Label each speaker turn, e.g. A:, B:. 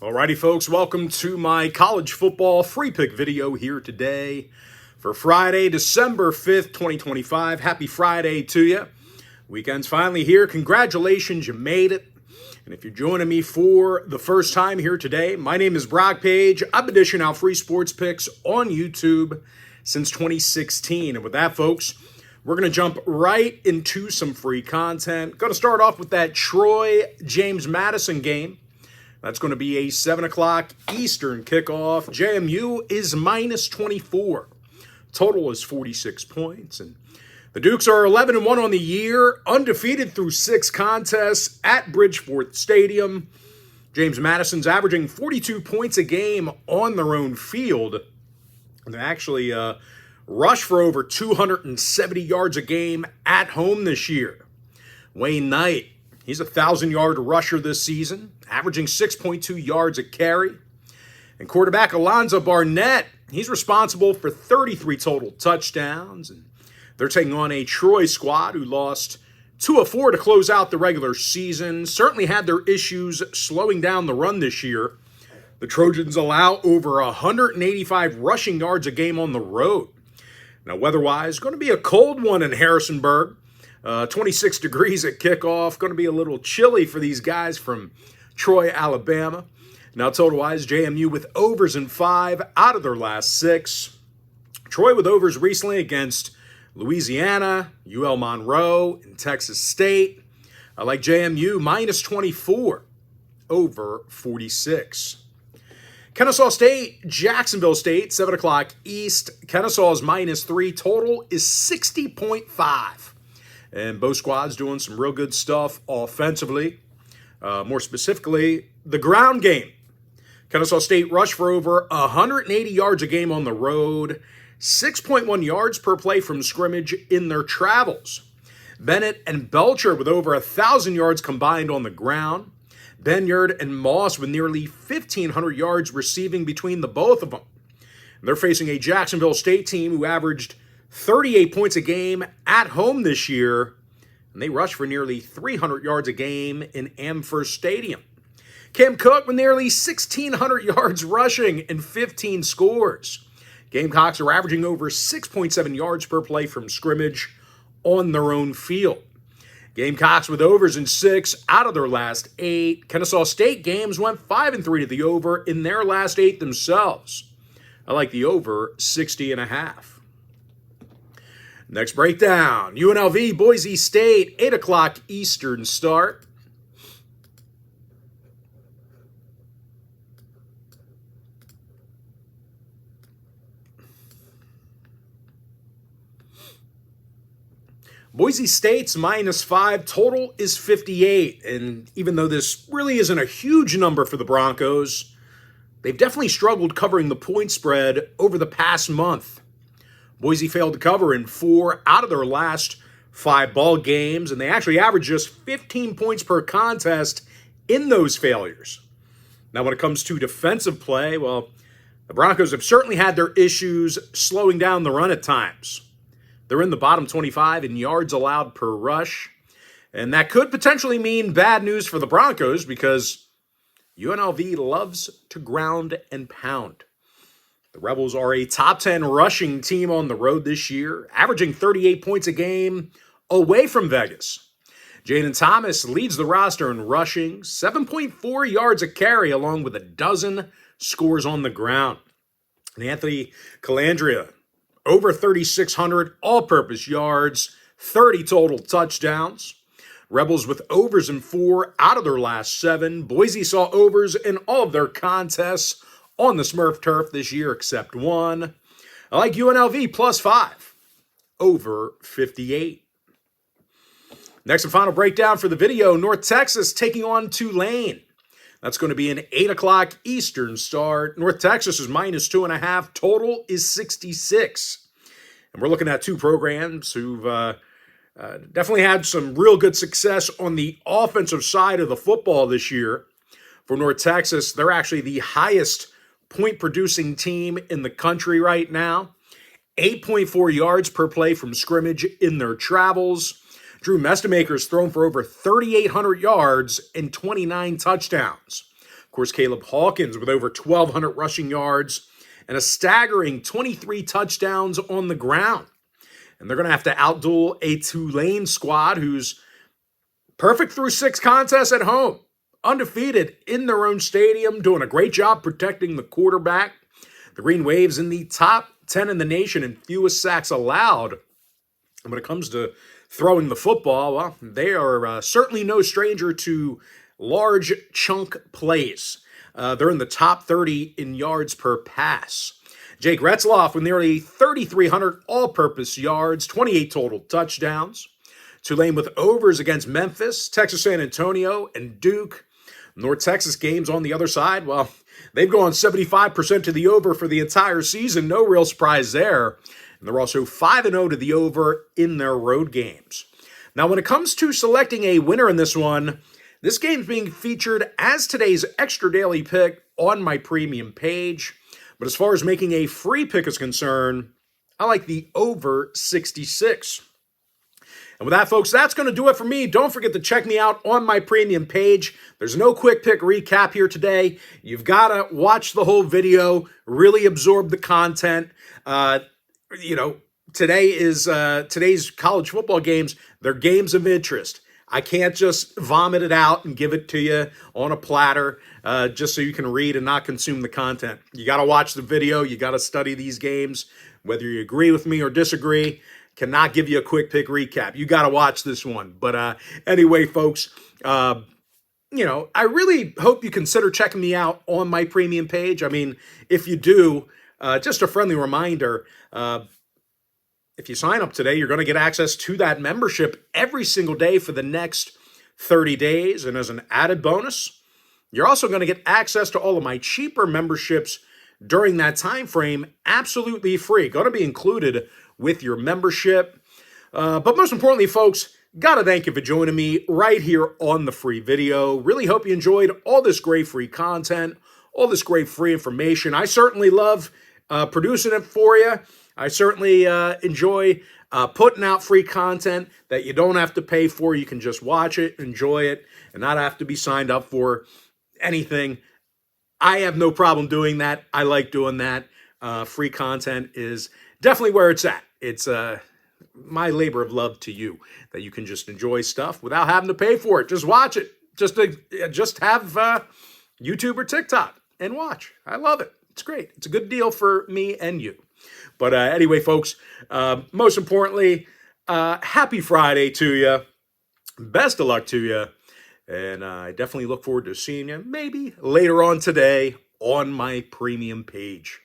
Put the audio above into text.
A: Alrighty, folks, welcome to my college football free pick video here today for Friday, December 5th, 2025. Happy Friday to you. Weekend's finally here. Congratulations, you made it. And if you're joining me for the first time here today, my name is Brock Page. I've been dishing out free sports picks on YouTube since 2016. And with that, folks, we're going to jump right into some free content. Going to start off with that Troy-James Madison game. That's going to be a 7 o'clock Eastern kickoff. JMU is minus 24. Total is 46 points. And the Dukes are 11-1 on the year, undefeated through 6 contests at Bridgeport Stadium. James Madison's averaging 42 points a game on their own field. And they actually rush for over 270 yards a game at home this year. Wayne Knight, he's a 1,000-yard rusher this season, averaging 6.2 yards a carry. And quarterback Alonzo Barnett, he's responsible for 33 total touchdowns. And they're taking on a Troy squad who lost 2 of 4 to close out the regular season. Certainly had their issues slowing down the run this year. The Trojans allow over 185 rushing yards a game on the road. Now, weather-wise, going to be a cold one in Harrisonburg. 26 degrees at kickoff. Going to be a little chilly for these guys from Troy, Alabama. Now, total-wise, JMU with overs in 5 out of their last 6. Troy with overs recently against Louisiana, UL Monroe, and Texas State. I like JMU minus 24 over 46. Kennesaw State, Jacksonville State, 7 o'clock East. Kennesaw is minus 3. Total is 60.5. And both squads doing some real good stuff offensively. More specifically, the ground game. Kennesaw State rushed for over 180 yards a game on the road. 6.1 yards per play from scrimmage in their travels. Bennett and Belcher with over 1,000 yards combined on the ground. Benyard and Moss with nearly 1,500 yards receiving between the both of them. And they're facing a Jacksonville State team who averaged 38 points a game at home this year, and they rushed for nearly 300 yards a game in Amherst Stadium. Cam Cook with nearly 1,600 yards rushing and 15 scores. Gamecocks are averaging over 6.7 yards per play from scrimmage on their own field. Gamecocks with overs in 6 out of their last 8. Kennesaw State games went 5-3 to the over in their last 8 themselves. I like the over 60.5. Next breakdown, UNLV, Boise State, 8 o'clock Eastern start. Boise State's minus 5, total is 58. And even though this really isn't a huge number for the Broncos, they've definitely struggled covering the point spread over the past month. Boise failed to cover in 4 out of their last 5 ball games, and they actually averaged just 15 points per contest in those failures. Now, when it comes to defensive play, well, the Broncos have certainly had their issues slowing down the run at times. They're in the bottom 25 in yards allowed per rush, and that could potentially mean bad news for the Broncos because UNLV loves to ground and pound. The Rebels are a top 10 rushing team on the road this year, averaging 38 points a game away from Vegas. Jaden Thomas leads the roster in rushing, 7.4 yards a carry, along with 12 scores on the ground. And Anthony Calandria, over 3,600 all-purpose yards, 30 total touchdowns. Rebels with overs in 4 out of their last 7. Boise saw overs in all of their contests on the Smurf turf this year except one. I like UNLV plus 5 over 58. Next and final breakdown for the video, North Texas taking on Tulane. That's going to be an 8 o'clock Eastern start. North Texas is minus 2.5. Total is 66. And we're looking at 2 programs who've definitely had some real good success on the offensive side of the football this year. For North Texas, they're actually the highest point-producing team in the country right now. 8.4 yards per play from scrimmage in their travels. Drew Mestemaker's thrown for over 3,800 yards and 29 touchdowns. course, Caleb Hawkins with over 1,200 rushing yards and a staggering 23 touchdowns on the ground. And they're going to have to outduel a Tulane squad who's perfect through 6 contests at home, undefeated in their own stadium, doing a great job protecting the quarterback. The Green Wave's in the top 10 in the nation in fewest sacks allowed. And when it comes to throwing the football, well, they are certainly no stranger to large chunk plays. They're in the top 30 in yards per pass. Jake Retzloff with nearly 3,300 all-purpose yards, 28 total touchdowns. Tulane with overs against Memphis, Texas San Antonio, and Duke. North Texas games on the other side, well, they've gone 75% to the over for the entire season. No real surprise there. And they're also 5-0 to the over in their road games. Now, when it comes to selecting a winner in this one, this game's being featured as today's extra daily pick on my premium page. But as far as making a free pick is concerned, I like the over 66. And with that, folks, that's going to do it for me. Don't forget to check me out on my premium page. There's no quick pick recap here today. You've got to watch the whole video, really absorb the content. Today's college football games, they're games of interest. I can't just vomit it out and give it to you on a platter just so you can read and not consume the content. You got to watch the video. You got to study these games, whether you agree with me or disagree. Cannot give you a quick pick recap. You got to watch this one. But anyway, folks, I really hope you consider checking me out on my premium page. I mean, if you do, just a friendly reminder, if you sign up today, you're going to get access to that membership every single day for the next 30 days. And as an added bonus, you're also going to get access to all of my cheaper memberships during that time frame, absolutely free. Going to be included with your membership. But most importantly, folks, got to thank you for joining me right here on the free video. Really hope you enjoyed all this great free content, all this great free information. I certainly love producing it for you. I certainly enjoy putting out free content that you don't have to pay for. You can just watch it, enjoy it, and not have to be signed up for anything. I have no problem doing that. I like doing that. Free content is definitely where it's at. It's my labor of love to you, that you can just enjoy stuff without having to pay for it. Just watch it. Just have YouTube or TikTok and watch. I love it. It's great. It's a good deal for me and you. But anyway, folks, most importantly, happy Friday to you. Best of luck to you. And I definitely look forward to seeing you maybe later on today on my premium page.